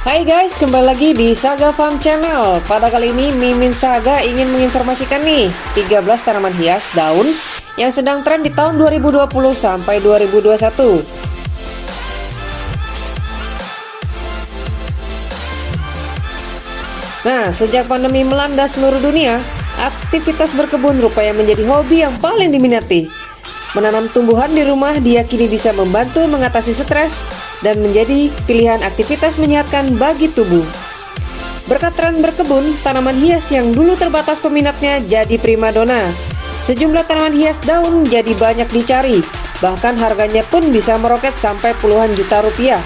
Hai guys, kembali lagi di Saga Farm Channel. Pada kali ini Mimin Saga ingin menginformasikan nih 13 tanaman hias daun yang sedang tren di tahun 2020 sampai 2021. Nah, sejak pandemi melanda seluruh dunia, aktivitas berkebun rupanya menjadi hobi yang paling diminati. Menanam tumbuhan di rumah diyakini bisa membantu mengatasi stres dan menjadi pilihan aktivitas menyehatkan bagi tubuh. Berkat tren berkebun, tanaman hias yang dulu terbatas peminatnya jadi primadona. Sejumlah tanaman hias daun jadi banyak dicari, bahkan harganya pun bisa meroket sampai puluhan juta rupiah.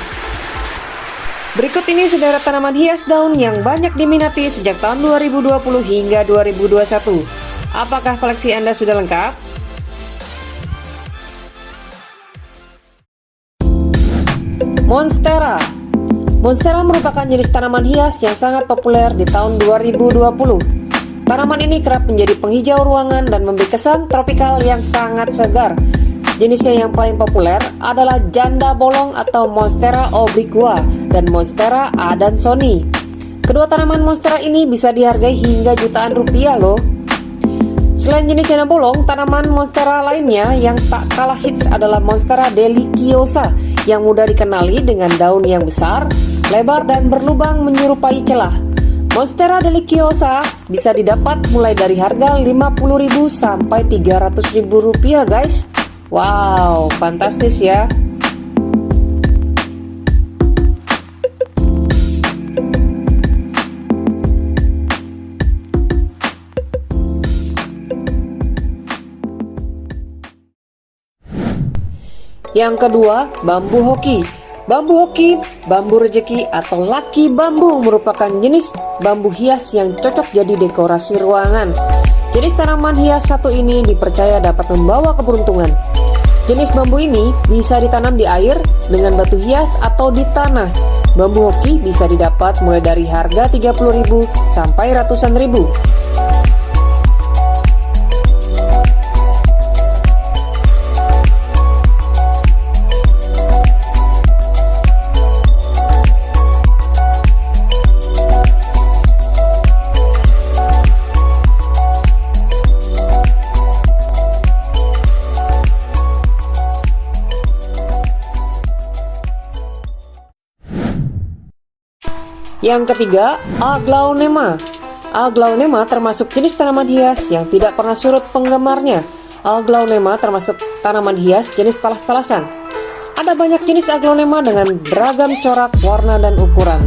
Berikut ini sederet tanaman hias daun yang banyak diminati sejak tahun 2020 hingga 2021. Apakah koleksi Anda sudah lengkap? Monstera. Monstera merupakan jenis tanaman hias yang sangat populer di tahun 2020. Tanaman ini kerap menjadi penghijau ruangan dan memberi kesan tropikal yang sangat segar. Jenisnya yang paling populer adalah janda bolong atau Monstera obliqua dan Monstera adansoni. Kedua tanaman Monstera ini bisa dihargai hingga jutaan rupiah loh. Selain jenis janda bolong, tanaman Monstera lainnya yang tak kalah hits adalah Monstera deliciosa yang mudah dikenali dengan daun yang besar, lebar dan berlubang menyerupai celah. Monstera deliciosa bisa didapat mulai dari harga 50.000 sampai 300.000 rupiah guys. Wow, fantastis ya. Yang kedua, bambu hoki. Bambu hoki, bambu rezeki atau laki bambu merupakan jenis bambu hias yang cocok jadi dekorasi ruangan. Jenis tanaman hias satu ini dipercaya dapat membawa keberuntungan. Jenis bambu ini bisa ditanam di air dengan batu hias atau di tanah. Bambu hoki bisa didapat mulai dari harga 30.000 sampai ratusan ribu. Yang ketiga, aglaonema. Aglaonema termasuk jenis tanaman hias yang tidak pernah surut penggemarnya. Aglaonema termasuk tanaman hias jenis talas-talasan. Ada banyak jenis aglaonema dengan beragam corak, warna, dan ukuran.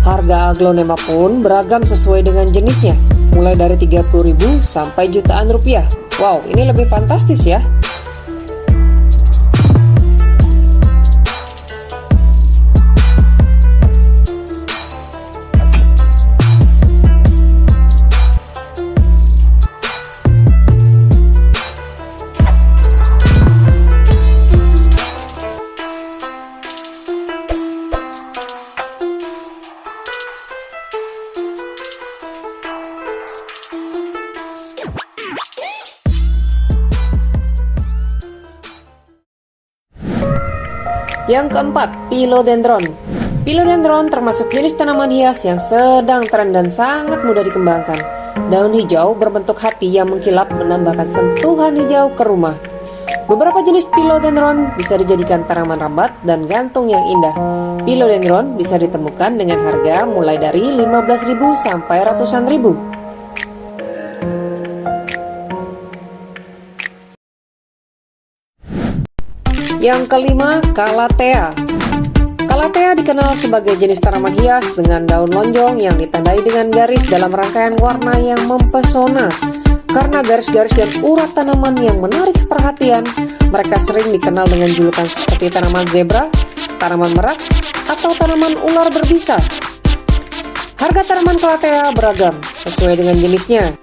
Harga aglaonema pun beragam sesuai dengan jenisnya, mulai dari 30.000 sampai jutaan rupiah. Wow, ini lebih fantastis ya. Yang keempat, philodendron. Philodendron termasuk jenis tanaman hias yang sedang tren dan sangat mudah dikembangkan. Daun hijau berbentuk hati yang mengkilap menambahkan sentuhan hijau ke rumah. Beberapa jenis philodendron bisa dijadikan tanaman rambat dan gantung yang indah. Philodendron bisa ditemukan dengan harga mulai dari 15.000 sampai ratusan ribu. Yang kelima, calathea. Calathea dikenal sebagai jenis tanaman hias dengan daun lonjong yang ditandai dengan garis dalam rangkaian warna yang mempesona. Karena garis-garis dan urat tanaman yang menarik perhatian, mereka sering dikenal dengan julukan seperti tanaman zebra, tanaman merak, atau tanaman ular berbisa. Harga tanaman calathea beragam sesuai dengan jenisnya.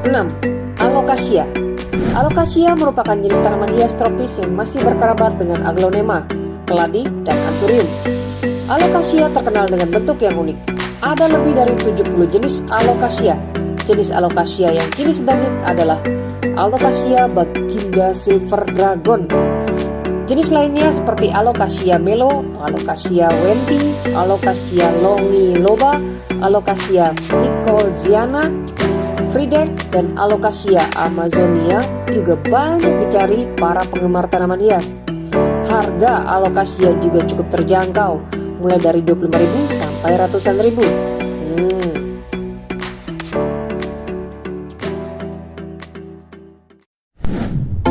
6. Alocasia. Alocasia merupakan jenis tanaman hias tropis yang masih berkerabat dengan aglaonema, keladi, dan anthurium. Alocasia terkenal dengan bentuk yang unik. Ada lebih dari 70 jenis alocasia. Jenis alocasia yang kini sedang hits adalah Alocasia baginda silver dragon. Jenis lainnya seperti Alocasia melo, Alocasia wenti, Alocasia longiloba, Alocasia nicolziana, Friedek, dan Alocasia amazonia juga banyak dicari para penggemar tanaman hias. Harga Alocasia juga cukup terjangkau, mulai dari 25.000 sampai ratusan ribu.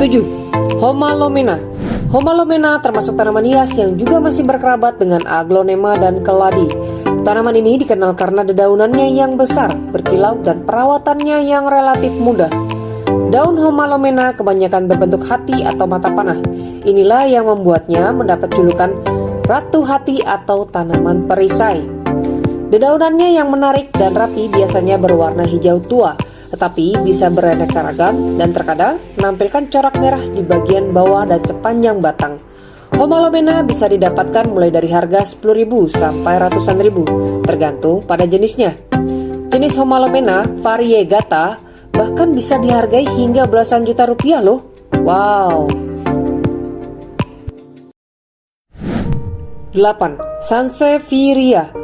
7. Homalomena. Homalomena termasuk tanaman hias yang juga masih berkerabat dengan Aglonema dan Keladi. Tanaman ini dikenal karena dedaunannya yang besar, berkilau, dan perawatannya yang relatif mudah. Daun Homalomena kebanyakan berbentuk hati atau mata panah. Inilah yang membuatnya mendapat julukan Ratu Hati atau tanaman perisai. Dedaunannya yang menarik dan rapi biasanya berwarna hijau tua, tetapi bisa beraneka ragam dan terkadang menampilkan corak merah di bagian bawah dan sepanjang batang. Homalomena bisa didapatkan mulai dari harga 10.000 sampai ratusan ribu, tergantung pada jenisnya. Jenis Homalomena variegata bahkan bisa dihargai hingga belasan juta rupiah loh. Wow. 8. Sansevieria.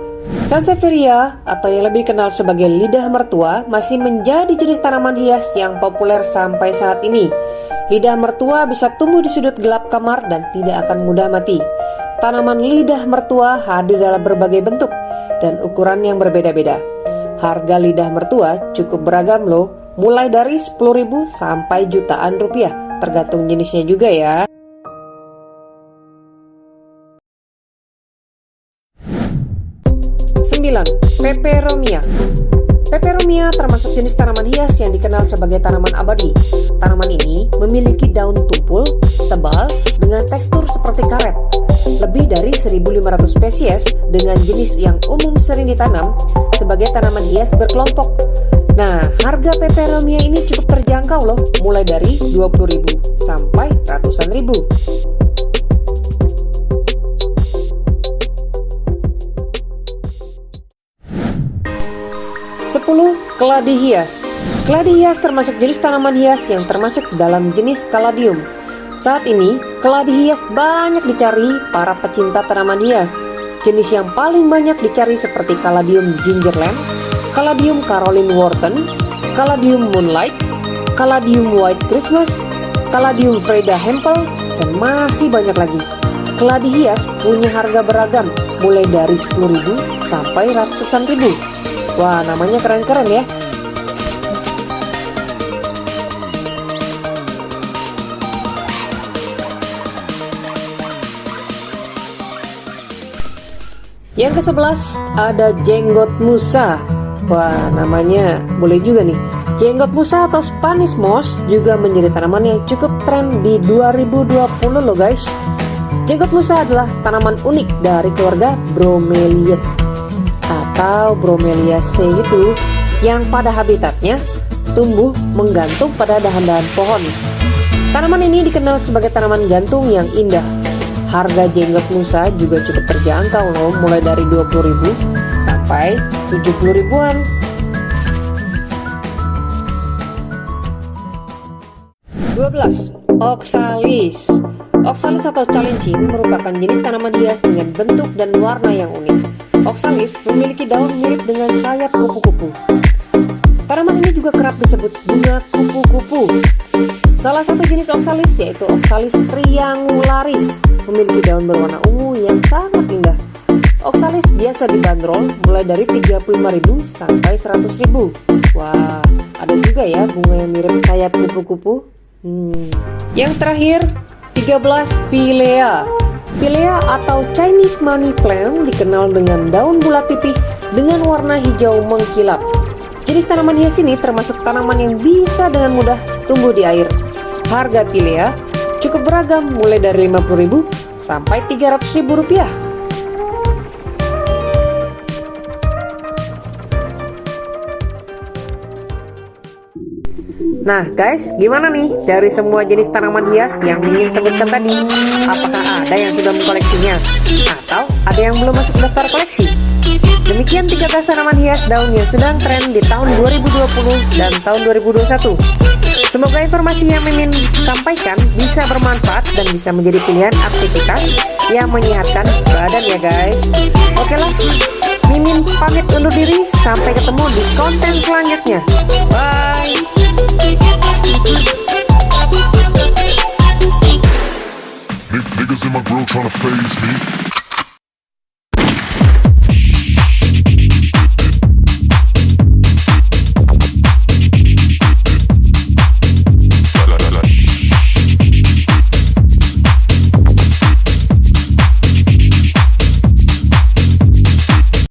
Sansevieria atau yang lebih dikenal sebagai lidah mertua masih menjadi jenis tanaman hias yang populer sampai saat ini. Lidah mertua bisa tumbuh di sudut gelap kamar dan tidak akan mudah mati. Tanaman lidah mertua hadir dalam berbagai bentuk dan ukuran yang berbeda-beda. Harga lidah mertua cukup beragam loh, mulai dari 10.000 sampai jutaan rupiah, tergantung jenisnya juga ya. 9. Peperomia. Peperomia termasuk jenis tanaman hias yang dikenal sebagai tanaman abadi. Tanaman ini memiliki daun tumpul, tebal, dengan tekstur seperti karet. Lebih dari 1.500 spesies dengan jenis yang umum sering ditanam sebagai tanaman hias berkelompok. Nah, harga peperomia ini cukup terjangkau loh, mulai dari 20.000 sampai ratusan ribu. 10. Keladi hias. Keladi hias termasuk jenis tanaman hias yang termasuk dalam jenis Caladium. Saat ini, keladi hias banyak dicari para pecinta tanaman hias. Jenis yang paling banyak dicari seperti Caladium gingerland, Caladium Caroline Wharton, Caladium Moonlight, Caladium White Christmas, Caladium Freda Hempel, dan masih banyak lagi. Keladi hias punya harga beragam, mulai dari 10.000 sampai ratusan ribu. Wah, namanya keren-keren ya. Yang ke-11 ada jenggot musa. Wah, namanya boleh juga nih. Jenggot musa atau Spanish moss juga menjadi tanaman yang cukup tren di 2020 loh guys. Jenggot musa adalah tanaman unik dari keluarga Bromeliaceae atau Bromeliaceae itu, yang pada habitatnya tumbuh menggantung pada dahan-dahan pohon. Tanaman ini dikenal sebagai tanaman gantung yang indah. Harga jenggot musa juga cukup terjangkau loh, mulai dari 20.000 sampai 70 ribuan. 12. Oxalis. Oxalis atau calinci merupakan jenis tanaman hias dengan bentuk dan warna yang unik. Oxalis memiliki daun mirip dengan sayap kupu-kupu. Tanaman ini juga kerap disebut bunga kupu-kupu. Salah satu jenis oxalis yaitu Oxalis triangularis, memiliki daun berwarna ungu yang sangat indah. Oxalis biasa dibanderol mulai dari 35.000 sampai 100.000. Wah, ada juga ya bunga yang mirip sayap kupu-kupu. Yang terakhir, 13. Pilea. Pilea atau Chinese money plant dikenal dengan daun bulat pipih dengan warna hijau mengkilap. Jenis tanaman hias ini termasuk tanaman yang bisa dengan mudah tumbuh di air. Harga Pilea cukup beragam, mulai dari 50.000 sampai 300.000 rupiah. Nah guys, gimana nih dari semua jenis tanaman hias yang ingin sebutkan tadi? Apakah ada yang sudah mengkoleksinya? Atau ada yang belum masuk daftar koleksi? Demikian 13 tanaman hias daun yang sedang tren di tahun 2020 dan tahun 2021. Semoga informasi yang Mimin sampaikan bisa bermanfaat dan bisa menjadi pilihan aktivitas yang menyehatkan badan ya guys. Oke lah, Mimin pamit undur diri. Sampai ketemu di konten selanjutnya. Bye. Niggas in my grill tryna phase me.